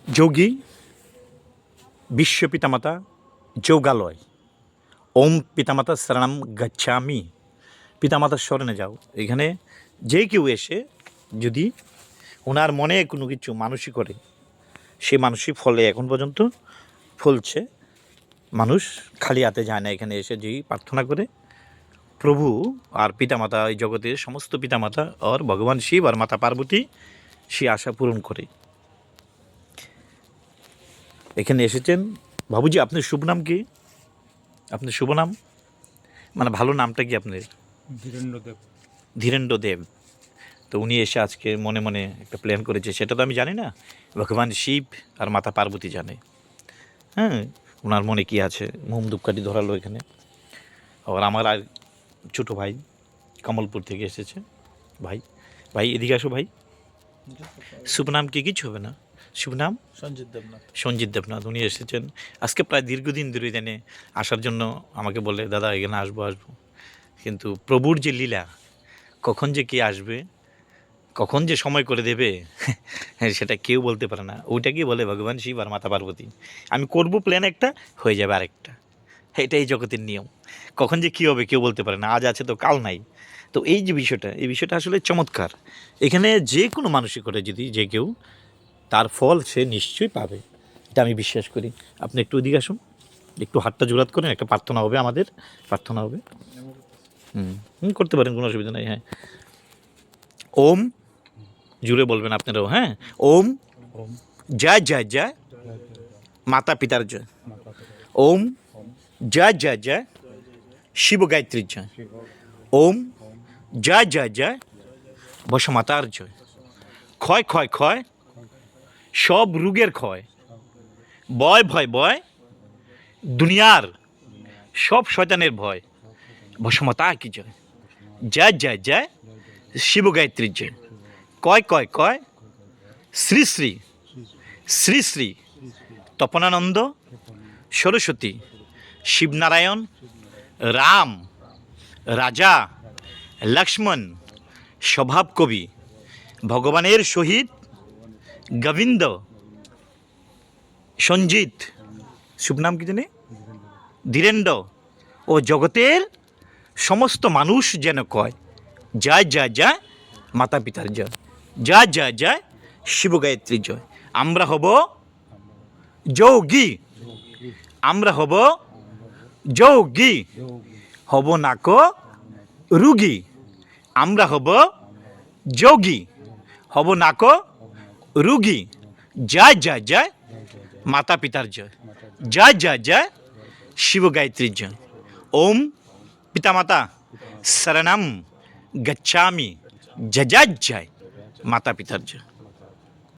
যোগী বিশ্ব পিতামাতা যোগালয় ওম পিতামাতা শরণম গচ্ছামি। পিতামাতার স্মরণে যাও। এখানে যে কেউ এসে যদি ওনার মনে কোনো কিছু মানসিক করে, সে মানসিক ফলে এখন পর্যন্ত ফলছে। মানুষ খালি হাতে যায় না, এখানে এসে যেই প্রার্থনা করে প্রভু আর পিতামাতা, এই জগতের সমস্ত পিতামাতা আর ভগবান শিব আর মাতা পার্বতী সে আশা পূরণ করে। এখানে এসেছেন। বাবুজি, আপনার শুভ নাম কি? আপনার শুভ নাম মানে ভালো নামটা কি আপনার? ধীরেন্দ্রদেব। ধীরেন্দ্রদেব। তো উনি এসে আজকে মনে মনে একটা প্ল্যান করেছে, সেটা তো আমি জানি না, ভগবান শিব আর মাতা পার্বতী জানে। হ্যাঁ, ওনার মনে কি আছে। মোম ধূপকাঠি ধরালো এখানে। আর আমার আর ছোটো ভাই কমলপুর থেকে এসেছে। ভাই ভাই এদিকে আসো ভাই। শুভ নাম কি? কিছু হবে না। শুভ নাম সঞ্জিত দেবনাথ। সঞ্জিত দেবনাথ। উনি এসেছেন আজকে প্রায় দীর্ঘদিন ধরে এখানে আসার জন্য আমাকে বলে, দাদা এখানে আসবো। কিন্তু প্রভুর যে লীলা, কখন যে কে আসবে, কখন যে সময় করে দেবে সেটা কেউ বলতে পারে না। ওইটাকেই বলে ভগবান শিব আর মাতা পার্বতী। আমি করব প্ল্যান একটা, হয়ে যাবে আরেকটা। এটাই জগতের নিয়ম। কখন যে কী হবে কেউ বলতে পারে না। আজ আছে তো কাল নাই। তো এই যে বিষয়টা, এই বিষয়টা আসলে চমৎকার। এখানে যে কোনো মানুষই করে যদি যে কেউ, তার ফল সে নিশ্চয়ই পাবে, এটা আমি বিশ্বাস করি। আপনি একটু ওদিকে আসুন, একটু হাতটা জোড়াত করেন, একটা প্রার্থনা হবে, আমাদের প্রার্থনা হবে। করতে পারেন, কোনো অসুবিধা নেই। হ্যাঁ, ওম জুড়ে বলবেন আপনারাও। হ্যাঁ, ওম ওম জয় জয় জয় মাতা পিতার জয়। ওম জয় জয় জয় শিব গায়ত্রীর জয়। ওম জয় জয় জয় বসমাতার জয়। ক্ষয় ক্ষয় ক্ষয় সব রোগের ক্ষয়, বয় ভয় বয় দুনিয়ার সব শয়তানের ভয়, বসমাতা কি জয়। জয় জয় জয় শিব গায়ত্রীর জয়। কয় কয় কয় শ্রী শ্রী শ্রী শ্রী তপনানন্দ সরস্বতী শিবনারায়ণ রাম রাজা লক্ষ্মণ স্বভাব কবি ভগবানের সহিত গোবিন্দ সঞ্জিত, শুভ নাম কি জানি, ধীরেন্দ্র ও জগতের সমস্ত মানুষ যেন কয় জয় জয় জয় মাতা পিতার জয়, জয় জয় জয় শিব গায়ত্রী জয়। আমরা হব যোগী, আমরা হব যোগী, হব নাক রুগী। আমরা হব যোগী, হব নাক রুগী। জয় জয় জয় মাতা পিতার জয়, জয় জয় জয় শিব গায়ত্রীর জয়। ওম পিতামাতা শরণম গচ্ছামি। জয় জয় জয় মাতা পিতার জয়।